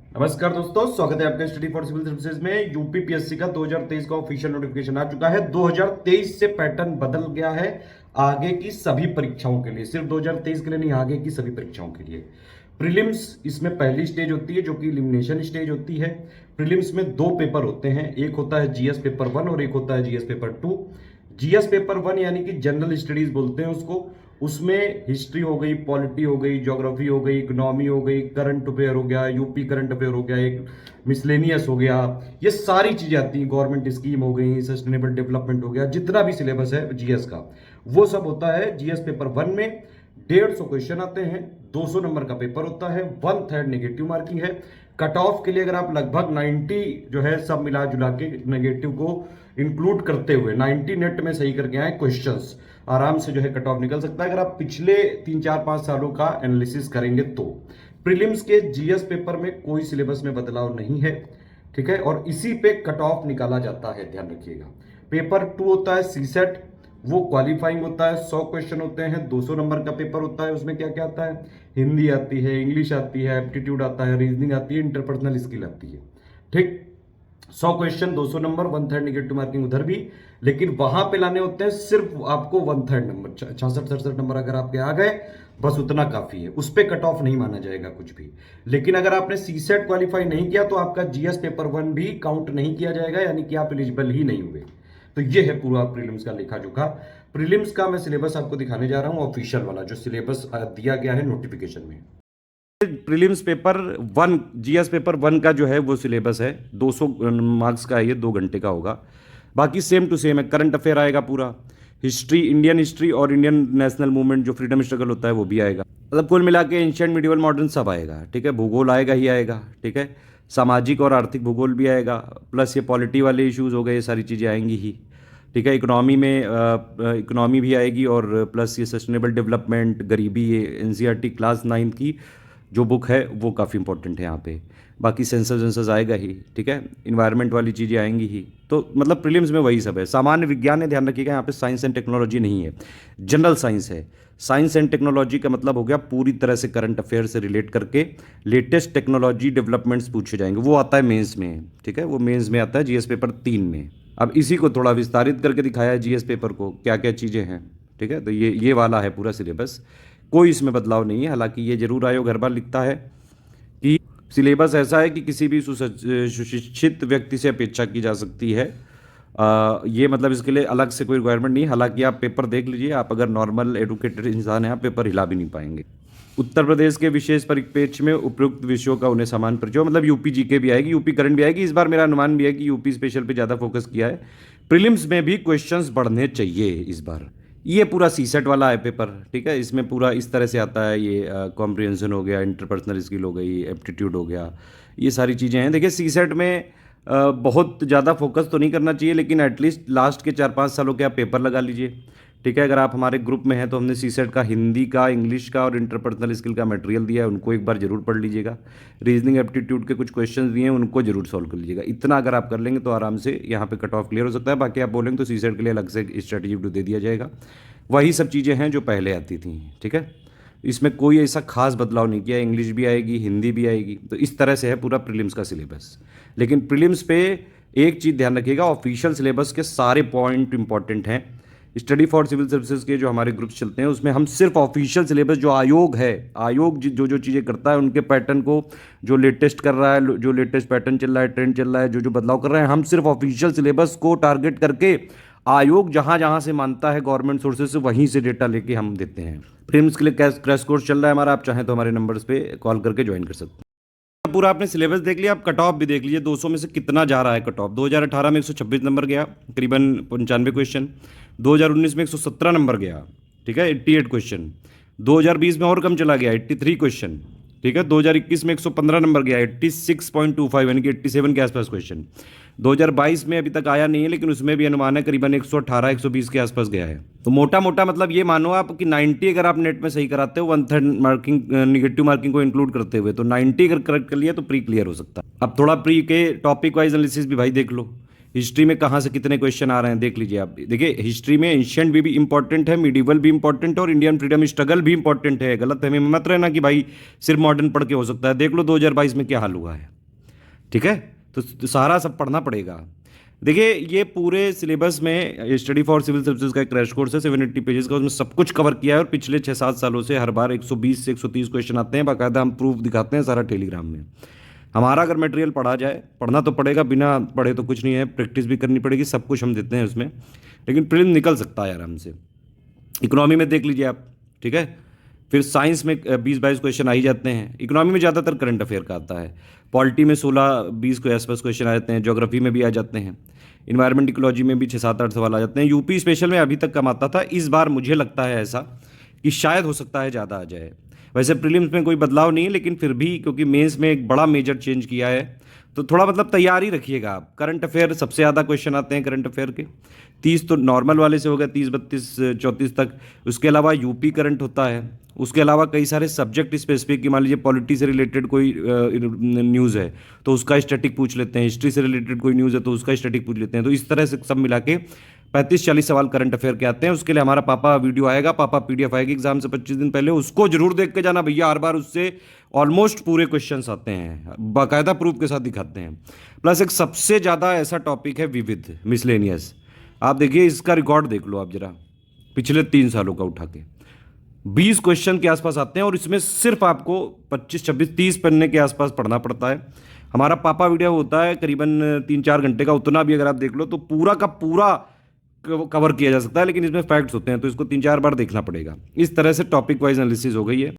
नमस्कार दोस्तों, स्वागत है आपका स्टडी फॉर सिविल सर्विसेज में। यूपीपीएससी का 2023 का ऑफिशियल नोटिफिकेशन आ चुका है। 2023 से पैटर्न बदल गया है आगे की सभी परीक्षाओं के लिए, सिर्फ 2023 के लिए नहीं, आगे की सभी परीक्षाओं के लिए। प्रीलिम्स इसमें पहली स्टेज होती है जो कि एलिमिनेशन स्टेज होती है। प्रीलिम्स में दो पेपर होते हैं, एक होता है जीएस पेपर 1 और एक होता है जीएस पेपर 2। जीएस पेपर 1 यानी कि जनरल स्टडीज बोलते हैं उसको। उसमें हिस्ट्री हो गई, पॉलिटी हो गई, ज्योग्राफी हो गई, इकोनॉमी हो गई, करंट अफेयर हो गया, यूपी करंट अफेयर हो गया, एक मिसलेनियस हो गया, ये सारी चीजें आती हैं। गवर्नमेंट स्कीम हो गई, सस्टेनेबल डेवलपमेंट हो गया, जितना भी सिलेबस है जीएस का वो सब होता है जीएस पेपर 1 में। 150 क्वेश्चन आते हैं, 200 नंबर का पेपर होता है, 1/3 नेगेटिव मार्किंग है। कट ऑफ के लिए अगर आप लगभग 90 जो है सब मिला जुला के नेगेटिव को इंक्लूड करते हुए 90 नेट में सही करके आए क्वेश्चंस, आराम से जो है कट ऑफ निकल सकता है अगर आप पिछले 3 4 5 सालों का एनालिसिस करेंगे तो। प्रीलिम्स के जीएस पेपर में कोई सिलेबस में बदलाव नहीं है, ठीक है, और इसी पे कट ऑफ निकाला जाता है, ध्यान रखिएगा। पेपर 2 होता है सीसेट, वो क्वालिफाइंग होता है। 100 क्वेश्चन होते हैं, 200 नंबर का पेपर होता है। उसमें क्या क्या आता है? हिंदी आती है, इंग्लिश आती है, एप्टीट्यूड आता है, रीजनिंग आती है, इंटरपर्सनल स्किल आती है, ठीक। 100 क्वेश्चन, 200 नंबर, 1/3 नेगेटिव मार्किंग उधर भी। लेकिन वहां पे लाने होते हैं सिर्फ आपको 1/3 नंबर, 66 67 नंबर अगर आपके आ गए बस उतना काफी है, उस पर कट ऑफ नहीं माना जाएगा कुछ भी। लेकिन अगर आपने सीसेट क्वालिफाई नहीं किया तो आपका जीएस पेपर 1 भी काउंट नहीं किया जाएगा, यानी कि आप एलिजिबल ही नहीं हुए। तो ये है पूरा प्रीलिम्स का लेखा जोखा। प्रीलिम्स का मैं सिलेबस आपको दिखाने जा रहा हूं, ऑफिशियल वाला जो सिलेबस दिया गया है नोटिफिकेशन में। प्रीलिम्स पेपर 1, जीएस पेपर 1 का जो है वो सिलेबस है, 200 मार्क्स का है, ये 2 घंटे का होगा। बाकी सेम टू सेम है। करंट अफेयर आएगा पूरा, हिस्ट्री, इंडियन हिस्ट्री और इंडियन नेशनल मूवमेंट जो फ्रीडम स्ट्रगल होता है वो भी आएगा। मतलब कुल मिला के एंशिएंट मिडिवल मॉडर्न सब आएगा, ठीक है। भूगोल आएगा ही आएगा, ठीक है। सामाजिक और आर्थिक भूगोल भी आएगा, प्लस ये पॉलिटी वाले इश्यूज हो गए, ये सारी चीज़ें आएंगी ही, ठीक है। इकोनॉमी में इकोनॉमी भी आएगी और प्लस ये सस्टेनेबल डेवलपमेंट, गरीबी, ये एनसीईआरटी क्लास 9 की जो बुक है वो काफ़ी इंपॉर्टेंट है यहाँ पे। बाकी सेंसस वेंसस आएगा ही, ठीक है। इन्वायरमेंट वाली चीज़ें आएंगी ही। तो मतलब प्रीलिम्स में वही सब है। सामान्य विज्ञान है, ध्यान रखिएगा, यहाँ पे साइंस एंड टेक्नोलॉजी नहीं है, जनरल साइंस है। साइंस एंड टेक्नोलॉजी का मतलब हो गया पूरी तरह से करंट अफेयर से रिलेट करके लेटेस्ट टेक्नोलॉजी डेवलपमेंट्स पूछे जाएंगे, वो आता है मेंस में, ठीक है। वो मेंस में आता है जीएस पेपर 3 में। अब इसी को थोड़ा विस्तारित करके दिखाया है जीएस पेपर को, क्या क्या चीज़ें हैं, ठीक है। तो ये वाला है पूरा सिलेबस, कोई इसमें बदलाव नहीं है। हालांकि ये जरूर आयोग हर बार लिखता है कि सिलेबस ऐसा है कि किसी भी सुशिक्षित व्यक्ति से अपेक्षा की जा सकती है। ये मतलब इसके लिए अलग से कोई रिक्वायरमेंट नहीं। हालांकि आप पेपर देख लीजिए, आप अगर नॉर्मल एडुकेटेड इंसान हैं आप पेपर हिला भी नहीं पाएंगे। उत्तर प्रदेश के विशेष परिप्रेक्ष्य में उपयुक्त विषयों का उन्हें समान परिचय, मतलब यूपी जीके भी आएगी, यूपी करंट भी आएगी। इस बार मेरा अनुमान भी है कि यूपी स्पेशल पे ज़्यादा फोकस किया है। प्रीलिम्स में भी क्वेश्चंस बढ़ने चाहिए इस बार। ये पूरा सीसेट वाला है पेपर, ठीक है। इसमें पूरा इस तरह से आता है, ये कॉम्प्रिहेंशन हो गया, इंटरपर्सनल स्किल हो गई, एप्टीट्यूड हो गया, ये सारी चीज़ें हैं। देखिए सीसेट में बहुत ज़्यादा फोकस तो नहीं करना चाहिए, लेकिन एटलीस्ट लास्ट के 4 5 सालों के आप पेपर लगा लीजिए, ठीक है। अगर आप हमारे ग्रुप में हैं तो हमने सीसेट का हिंदी का, इंग्लिश का और इंटरपर्सनल स्किल का मटेरियल दिया है, उनको एक बार जरूर पढ़ लीजिएगा। रीजनिंग एप्टीट्यूड के कुछ क्वेश्चंस दिए हैं, उनको जरूर सॉल्व कर लीजिएगा। इतना अगर आप कर लेंगे तो आराम से यहाँ पे कट ऑफ क्लियर हो सकता है। बाकी आप बोलेंगे तो सीसेट के लिए अलग से स्ट्रेटेजी दे दिया जाएगा। वही सब चीज़ें हैं जो पहले आती थी, ठीक है। इसमें कोई ऐसा खास बदलाव नहीं किया। इंग्लिश भी आएगी, हिंदी भी आएगी, तो इस तरह से है पूरा प्रीलिम्स का सिलेबस। लेकिन प्रीलिम्स पे एक चीज़ ध्यान रखिएगा, ऑफिशियल सिलेबस के सारे पॉइंट इंपॉर्टेंट हैं। स्टडी फॉर सिविल सर्विसेज के जो हमारे ग्रुप्स चलते हैं उसमें हम सिर्फ ऑफिशियल सिलेबस जो आयोग है, आयोग जो जो चीज़ें करता है उनके पैटर्न को, जो लेटेस्ट कर रहा है, जो लेटेस्ट पैटर्न चल रहा है, ट्रेंड चल रहा है, जो जो बदलाव कर रहे हैं, हम सिर्फ ऑफिशियल सिलेबस को टारगेट करके आयोग जहां जहां से मानता है गवर्नमेंट सोर्सेज से वहीं से डेटा लेके हम देते हैं। प्रीलिम्स के लिए क्रैश कोर्स चल रहा है हमारा, आप चाहें तो हमारे नंबर्स पे कॉल करके ज्वाइन कर सकते हैं। पूरा आपने सिलेबस देख लिया, आप कट ऑफ भी देख लीजिए 200 में से कितना जा रहा है कट ऑफ। 2018 में 126 नंबर गया, करीबन 95 क्वेश्चन। 2019 में 117 नंबर गया, ठीक है, 88 क्वेश्चन। 2020 में और कम चला गया, 83 क्वेश्चन, ठीक है। 2021 में 115 नंबर गया, 86.25 यानी कि 87 के आसपास क्वेश्चन। 2022 में अभी तक आया नहीं है, लेकिन उसमें भी अनुमान है करीबन 118 120 के आसपास गया है। तो मोटा मोटा मतलब ये मानो आप कि 90 अगर आप नेट में सही कराते हो, 1/3 मार्किंग निगेटिव मार्किंग को इंक्लूड करते हुए, तो 90 अगर करेक्ट कर लिया तो प्री क्लियर हो सकता है। अब थोड़ा प्री के टॉपिक वाइज एनालिसिस भी भाई देख लो, हिस्ट्री में कहाँ से कितने क्वेश्चन आ रहे हैं देख लीजिए आप। देखिए हिस्ट्री में एंशिएंट भी इंपॉर्टेंट है, मिडिवल भी इंपॉर्टेंट है और इंडियन फ्रीडम स्ट्रगल भी इंपॉर्टेंट है। गलत फहमी में मत रहना कि भाई सिर्फ मॉडर्न पढ़ के हो सकता है। देख लो 2022 में क्या हाल हुआ है। ठीक है, तो सारा सब पढ़ना पड़ेगा। देखिए ये पूरे सिलेबस में स्टडी फॉर सिविल सर्विसेज का एक क्रैश कोर्स है 780 पेजेस का, उसमें सब कुछ कवर किया है और पिछले 6-7 सालों से हर बार 120 से 130 क्वेश्चन आते हैं, बाकायदा हम प्रूफ दिखाते हैं सारा टेलीग्राम में। हमारा अगर मटेरियल पढ़ा जाए, पढ़ना तो पड़ेगा, बिना पढ़े तो कुछ नहीं है, प्रैक्टिस भी करनी पड़ेगी, सब कुछ हम देते हैं उसमें, लेकिन प्रीलिम निकल सकता है आराम से। इकोनॉमी में देख लीजिए आप, ठीक है, फिर साइंस में 20-22 क्वेश्चन आ ही जाते हैं, इकोनॉमी में ज़्यादातर करंट अफेयर का आता है, पॉलिटी में 16-20 के आसपास क्वेश्चन आ जाते हैं, ज्योग्राफी में भी आ जाते हैं, इन्वायरमेंट इकोलॉजी में भी 6-7-8 सवाल आ जाते हैं। यूपी स्पेशल में अभी तक कम आता था, इस बार मुझे लगता है ऐसा कि शायद हो सकता है ज़्यादा आ जाए। वैसे प्रीलिम्स में कोई बदलाव नहीं है, लेकिन फिर भी क्योंकि मेंस में एक बड़ा मेजर चेंज किया है, तो थोड़ा मतलब तैयारी रखिएगा आप। करंट अफेयर सबसे ज़्यादा क्वेश्चन आते हैं करंट अफेयर के, 30 तो नॉर्मल वाले से हो गया, 30-32-34 तक। उसके अलावा यूपी करंट होता है, उसके अलावा कई सारे सब्जेक्ट स्पेसिफिक की, मान लीजिए पॉलिटी से रिलेटेड कोई न्यूज़ है तो उसका स्टैटिक पूछ लेते हैं, हिस्ट्री से रिलेटेड कोई न्यूज़ है तो उसका स्टैटिक पूछ लेते हैं। तो इस तरह से सब मिला के 35-40 सवाल करंट अफेयर के आते हैं। उसके लिए हमारा पापा वीडियो आएगा, पापा पीडीएफ आएगी एग्जाम से 25 दिन पहले, उसको जरूर देख के जाना भैया, हर बार उससे ऑलमोस्ट पूरे क्वेश्चंस आते हैं, बाकायदा प्रूफ के साथ दिखाते हैं। प्लस एक सबसे ज़्यादा ऐसा टॉपिक है विविध मिसलेनियस, आप देखिए इसका रिकॉर्ड देख लो आप जरा, पिछले 3 सालों का उठा के 20 क्वेश्चन के आसपास आते हैं, और इसमें सिर्फ आपको 25-26-30 पन्ने के आसपास पढ़ना पड़ता है। हमारा पापा वीडियो होता है करीबन 3-4 घंटे का, उतना भी अगर आप देख लो तो पूरा का पूरा कवर किया जा सकता है, लेकिन इसमें फैक्ट्स होते हैं तो इसको 3-4 बार देखना पड़ेगा। इस तरह से टॉपिक वाइज एनालिसिस हो गई है।